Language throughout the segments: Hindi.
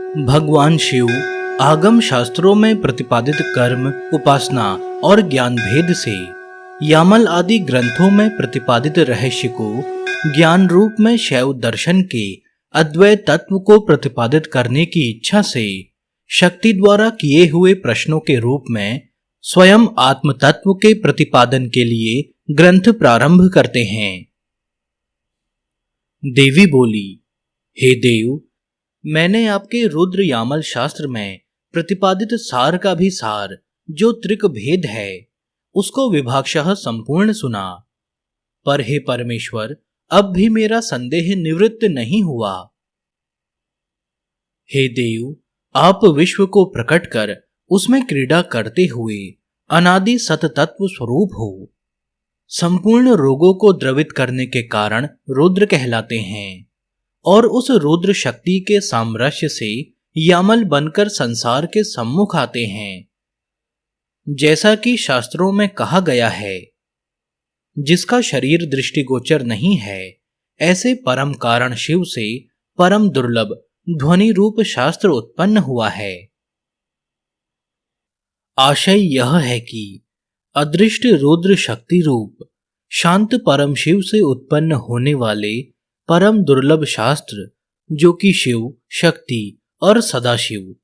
भगवान शिव आगम शास्त्रों में प्रतिपादित कर्म, उपासना और ज्ञान भेद से यामल आदि ग्रंथों में प्रतिपादित रहस्य को ज्ञान रूप में शैव दर्शन के अद्वैत तत्व को प्रतिपादित करने की इच्छा से शक्ति द्वारा किए हुए प्रश्नों के रूप में स्वयं आत्म तत्व के प्रतिपादन के लिए ग्रंथ प्रारंभ करते हैं। देवी बोली, हे देव, मैंने आपके रुद्र यामल शास्त्र में प्रतिपादित सार का भी सार, जो त्रिक भेद है, उसको विभागशः संपूर्ण सुना। पर हे परमेश्वर, अब भी मेरा संदेह निवृत्त नहीं हुआ। हे देव, आप विश्व को प्रकट कर उसमें क्रीड़ा करते हुए अनादि सत तत्व स्वरूप हो। संपूर्ण रोगों को द्रवित करने के कारण रुद्र कहलाते हैं और उस रुद्र शक्ति के सामरस्य से यामल बनकर संसार के सम्मुख आते हैं। जैसा कि शास्त्रों में कहा गया है, जिसका शरीर दृष्टिगोचर नहीं है, ऐसे परम कारण शिव से परम दुर्लभ ध्वनि रूप शास्त्र उत्पन्न हुआ है। आशय यह है कि अदृष्ट रुद्र शक्ति रूप शांत परम शिव से उत्पन्न होने वाले परम दुर्लभ शास्त्र, जो कि शिव, शक्ति और सदाशिव,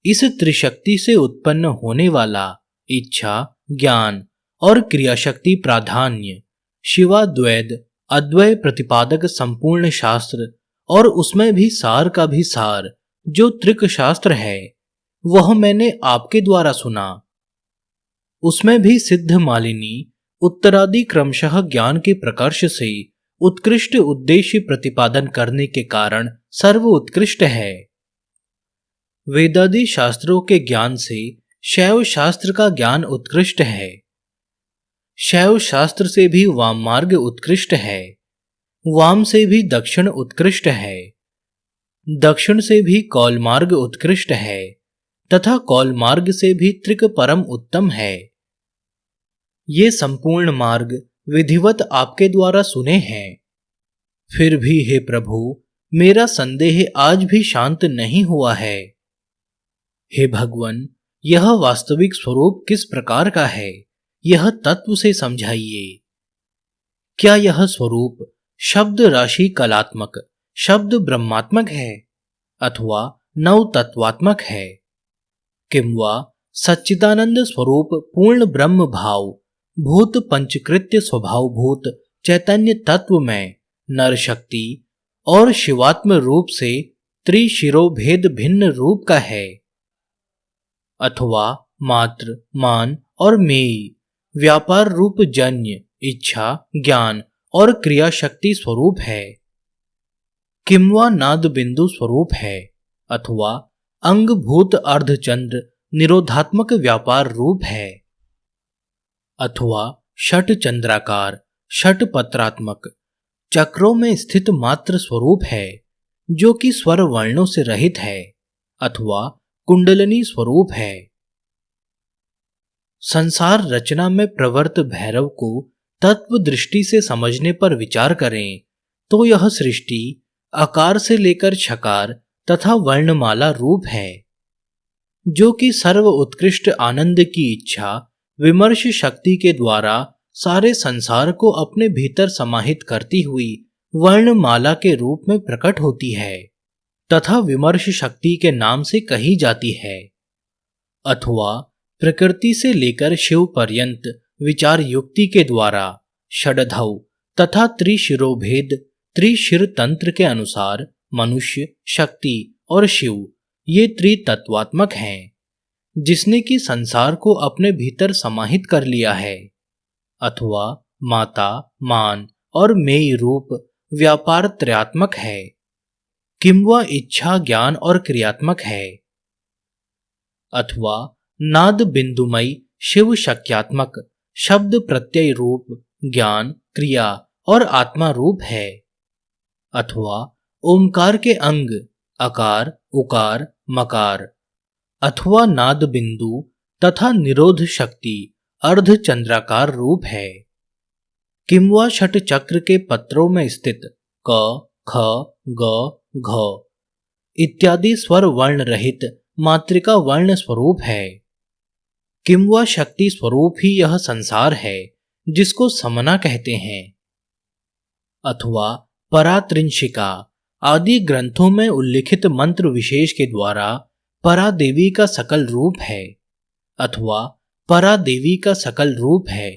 इस त्रिशक्ति से उत्पन्न होने वाला इच्छा, ज्ञान और क्रियाशक्ति प्राधान्य शिवाद्वैत अद्वय प्रतिपादक संपूर्ण शास्त्र और उसमें भी सार का भी सार, जो त्रिक शास्त्र है, वह मैंने आपके द्वारा सुना। उसमें भी सिद्ध मालिनी उत्तरादि क्रमशः ज्ञान के प्रकर्ष से उत्कृष्ट उद्देश्य प्रतिपादन करने के कारण सर्व उत्कृष्ट है। वेदादि शास्त्रों के ज्ञान से शैव शास्त्र का ज्ञान उत्कृष्ट है। शैव शास्त्र से भी वाम मार्ग उत्कृष्ट है, वाम से भी दक्षिण उत्कृष्ट है, दक्षिण से भी कौल मार्ग उत्कृष्ट है तथा कौल मार्ग से भी त्रिक परम उत्तम है। ये संपूर्ण मार्ग विधिवत आपके द्वारा सुने हैं। फिर भी हे प्रभु, मेरा संदेह आज भी शांत नहीं हुआ है। हे भगवान, यह वास्तविक स्वरूप किस प्रकार का है, यह तत्व से समझाइए। क्या यह स्वरूप शब्द राशि कलात्मक, शब्द ब्रह्मात्मक है अथवा नव तत्वात्मक है, किंवा सच्चिदानंद स्वरूप पूर्ण ब्रह्म भाव भूत पंचकृत्य स्वभाव भूत चैतन्य तत्व में नर शक्ति और शिवात्म रूप से त्रिशिरोभेद भिन्न रूप का है, अथवा मात्र, मान और मेय व्यापार रूप जन्य इच्छा, ज्ञान और क्रिया शक्ति स्वरूप है, किंवा नाद बिंदु स्वरूप है, अथवा अंग भूत अर्धचंद्र निरोधात्मक व्यापार रूप है, अथवा षट चंद्राकार षट पत्रात्मक चक्रों में स्थित मात्र स्वरूप है, जो कि स्वर वर्णों से रहित है, अथवा कुंडलिनी स्वरूप है। संसार रचना में प्रवर्त भैरव को तत्व दृष्टि से समझने पर विचार करें तो यह सृष्टि आकार से लेकर छकार तथा वर्णमाला रूप है, जो कि सर्व उत्कृष्ट आनंद की इच्छा विमर्श शक्ति के द्वारा सारे संसार को अपने भीतर समाहित करती हुई वर्णमाला के रूप में प्रकट होती है तथा विमर्श शक्ति के नाम से कही जाती है, अथवा प्रकृति से लेकर शिव पर्यंत विचार युक्ति के द्वारा षडधौ तथा त्रिशिरोभेद त्रिशिर तंत्र के अनुसार मनुष्य, शक्ति और शिव ये त्रितत्वात्मक हैं, जिसने कि संसार को अपने भीतर समाहित कर लिया है, अथवा माता, मान और मेय रूप व्यापार त्रयात्मक है, किंवा इच्छा, ज्ञान और क्रियात्मक है, अथवा नाद बिंदुमय शिव शक्यात्मक शब्द प्रत्यय रूप ज्ञान, क्रिया और आत्मा रूप है, अथवा ओमकार के अंग अकार, उकार, मकार, अथवा नाद बिंदु तथा निरोध शक्ति अर्धचंद्राकार रूप है, किंवा षट चक्र के पत्रों में स्थित क, ख, ग, घ इत्यादि स्वर वर्ण रहित मातृका वर्ण स्वरूप है। किम वह शक्ति स्वरूप ही यह संसार है जिसको समना कहते हैं, अथवा परात्रिंशिका आदि ग्रंथों में उल्लिखित मंत्र विशेष के द्वारा परा देवी का सकल रूप है, अथवा परा देवी का सकल रूप है,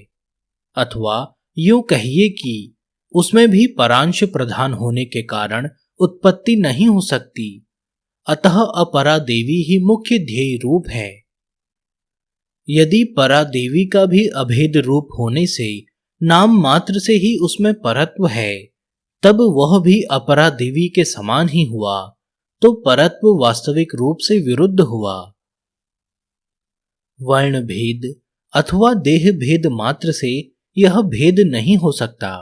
अथवा यूं कहिए कि उसमें भी परांश प्रधान होने के कारण उत्पत्ति नहीं हो सकती, अतः अपरा देवी ही मुख्य ध्येय रूप है। यदि परा देवी का भी अभेद रूप होने से नाम मात्र से ही उसमें परत्व है, तब वह भी अपरा देवी के समान ही हुआ, तो परत्व वास्तविक रूप से विरुद्ध हुआ। वर्ण भेद अथवा देह भेद मात्र से यह भेद नहीं हो सकता,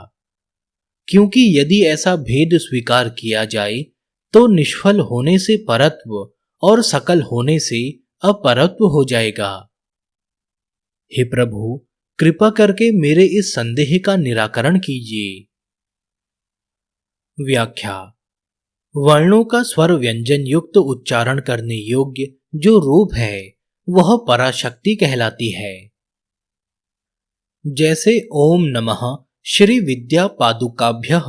क्योंकि यदि ऐसा भेद स्वीकार किया जाए तो निष्फल होने से परत्व और सकल होने से अपरत्व हो जाएगा। हे प्रभु, कृपा करके मेरे इस संदेह का निराकरण कीजिए। व्याख्या। वर्णों का स्वर व्यंजन युक्त उच्चारण करने योग्य जो रूप है वह पराशक्ति कहलाती है। जैसे ओम नमः श्री विद्या पादुकाभ्यः,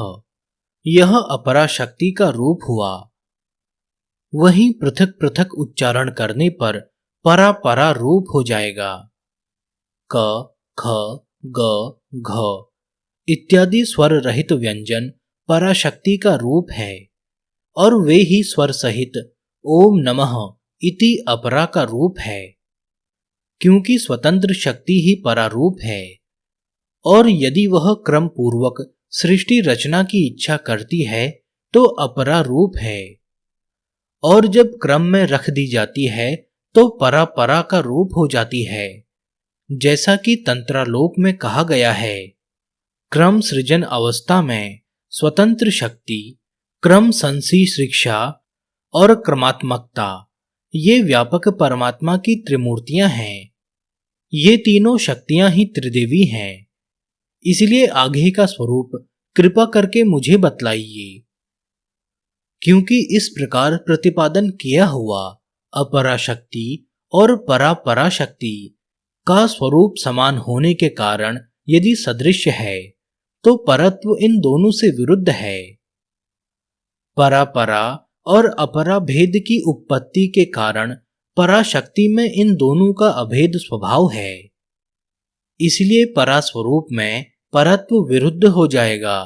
यह अपराशक्ति का रूप हुआ। वहीं पृथक पृथक उच्चारण करने पर परा परा रूप हो जाएगा। क, ख, ग, घ इत्यादि स्वर रहित व्यंजन पराशक्ति का रूप है, और वे ही स्वर सहित ओम नमः इति अपरा का रूप है, क्योंकि स्वतंत्र शक्ति ही परारूप है। और यदि वह क्रम पूर्वक सृष्टि रचना की इच्छा करती है तो अपरा रूप है, और जब क्रम में रख दी जाती है तो परा परा का रूप हो जाती है। जैसा कि तंत्रालोक में कहा गया है, क्रम सृजन अवस्था में स्वतंत्र शक्ति, क्रम संशिक्षा और क्रमात्मकता ये व्यापक परमात्मा की त्रिमूर्तियां हैं। ये तीनों शक्तियां ही त्रिदेवी हैं। इसलिए आगे का स्वरूप कृपा करके मुझे बतलाइए, क्योंकि इस प्रकार प्रतिपादन किया हुआ अपराशक्ति और पराशक्ति का स्वरूप समान होने के कारण यदि सदृश्य है तो परत्व इन दोनों से विरुद्ध है। परा और अपरा भेद की उत्पत्ति के कारण पराशक्ति में इन दोनों का अभेद स्वभाव है। इसलिए परा स्वरूप में परत्व विरुद्ध हो जाएगा,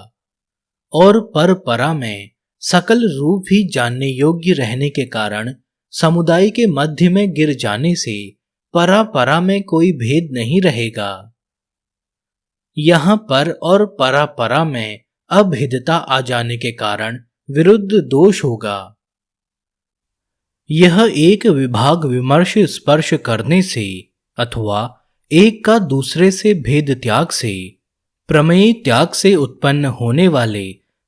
और परा में सकल रूप ही जानने योग्य रहने के कारण समुदाय के मध्य में गिर जाने से परा में कोई भेद नहीं रहेगा। यहां पर और परा में अभेदता आ जाने के कारण विरुद्ध दोष होगा। यह एक विभाग विमर्श स्पर्श करने से अथवा एक का दूसरे से भेद त्याग से, प्रमेय त्याग से उत्पन्न होने वाले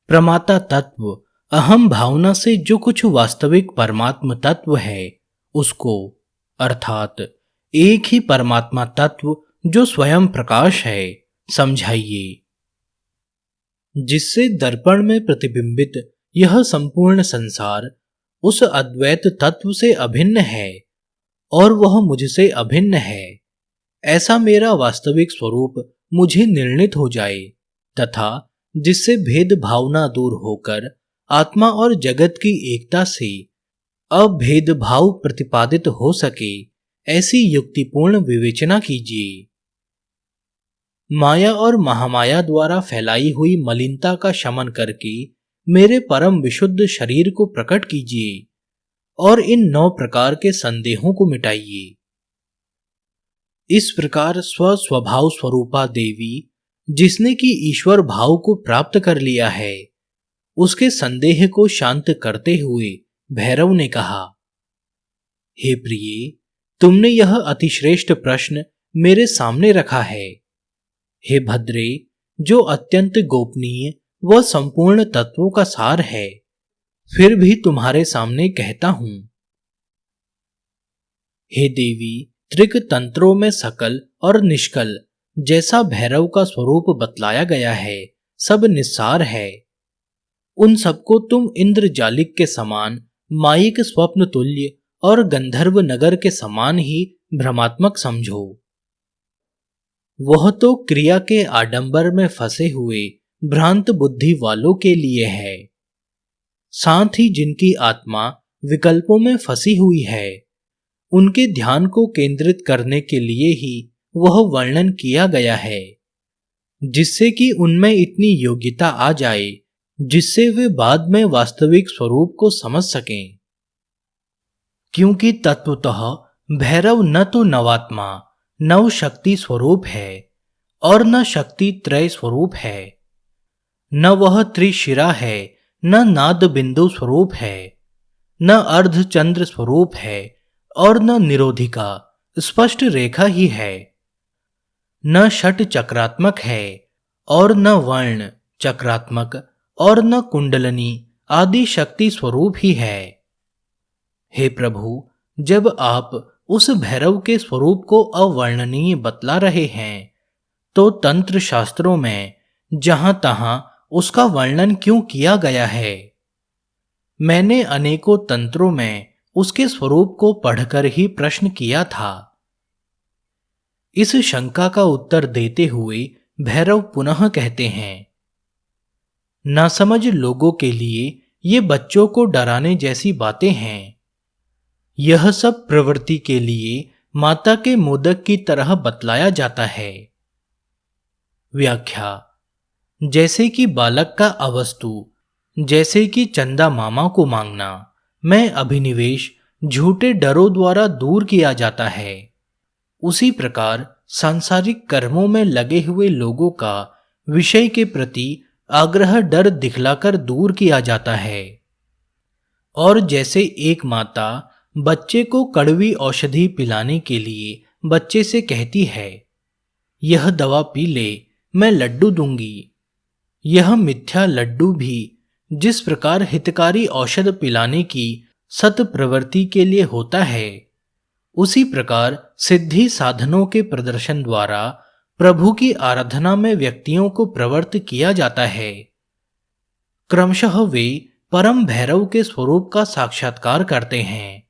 प्रमाता तत्व अहम भावना से जो कुछ वास्तविक परमात्म तत्व है उसको, अर्थात एक ही परमात्मा तत्व जो स्वयं प्रकाश है, समझाइए। जिससे दर्पण में प्रतिबिंबित यह संपूर्ण संसार उस अद्वैत तत्व से अभिन्न है और वह मुझसे अभिन्न है, ऐसा मेरा वास्तविक स्वरूप मुझे निर्णित हो जाए, तथा जिससे भेद भावना दूर होकर आत्मा और जगत की एकता से अभेद भाव प्रतिपादित हो सके, ऐसी युक्तिपूर्ण विवेचना कीजिए। माया और महामाया द्वारा फैलाई हुई मलिनता का शमन करके मेरे परम विशुद्ध शरीर को प्रकट कीजिए और इन 9 प्रकार के संदेहों को मिटाइए। इस प्रकार स्वभाव स्वरूपा देवी, जिसने कि ईश्वर भाव को प्राप्त कर लिया है, उसके संदेह को शांत करते हुए भैरव ने कहा, हे प्रिय, तुमने यह अतिश्रेष्ठ प्रश्न मेरे सामने रखा है। हे भद्रे, जो अत्यंत गोपनीय व संपूर्ण तत्वों का सार है, फिर भी तुम्हारे सामने कहता हूं। हे देवी, त्रिक तंत्रों में सकल और निष्कल जैसा भैरव का स्वरूप बतलाया गया है, सब निस्सार है। उन सबको तुम इंद्रजालिक के समान मायिक स्वप्न तुल्य और गंधर्व नगर के समान ही भ्रमात्मक समझो। वह तो क्रिया के आडंबर में फंसे हुए भ्रांत बुद्धि वालों के लिए है। साथ ही जिनकी आत्मा विकल्पों में फंसी हुई है, उनके ध्यान को केंद्रित करने के लिए ही वह वर्णन किया गया है, जिससे कि उनमें इतनी योग्यता आ जाए जिससे वे बाद में वास्तविक स्वरूप को समझ सकें। क्योंकि तत्वतः भैरव न तो नवात्मा नव शक्ति स्वरूप है और न शक्ति त्रय स्वरूप है, न वह त्रिशिरा है, न नाद बिंदु स्वरूप है, न अर्धचंद्र स्वरूप है और न निरोधिका स्पष्ट रेखा ही है, न षट चक्रात्मक है और न वर्ण चक्रात्मक और न कुंडलनी आदि शक्ति स्वरूप ही है। हे प्रभु, जब आप उस भैरव के स्वरूप को अवर्णनीय बतला रहे हैं, तो तंत्र शास्त्रों में जहां तहां उसका वर्णन क्यों किया गया है? मैंने अनेकों तंत्रों में उसके स्वरूप को पढ़कर ही प्रश्न किया था। इस शंका का उत्तर देते हुए भैरव पुनः कहते हैं, नासमझ लोगों के लिए ये बच्चों को डराने जैसी बातें हैं। यह सब प्रवृत्ति के लिए माता के मोदक की तरह बतलाया जाता है। व्याख्या: जैसे कि बालक का अवस्तु, जैसे कि चंदा मामा को मांगना में अभिनिवेश झूठे डरों द्वारा दूर किया जाता है, उसी प्रकार सांसारिक कर्मों में लगे हुए लोगों का विषय के प्रति आग्रह डर दिखलाकर दूर किया जाता है। और जैसे एक माता बच्चे को कड़वी औषधि पिलाने के लिए बच्चे से कहती है, यह दवा पी ले, मैं लड्डू दूंगी। यह मिथ्या लड्डू भी जिस प्रकार हितकारी औषध पिलाने की सत प्रवृत्ति के लिए होता है, उसी प्रकार सिद्धि साधनों के प्रदर्शन द्वारा प्रभु की आराधना में व्यक्तियों को प्रवृत्त किया जाता है। क्रमशः वे परम भैरव के स्वरूप का साक्षात्कार करते हैं।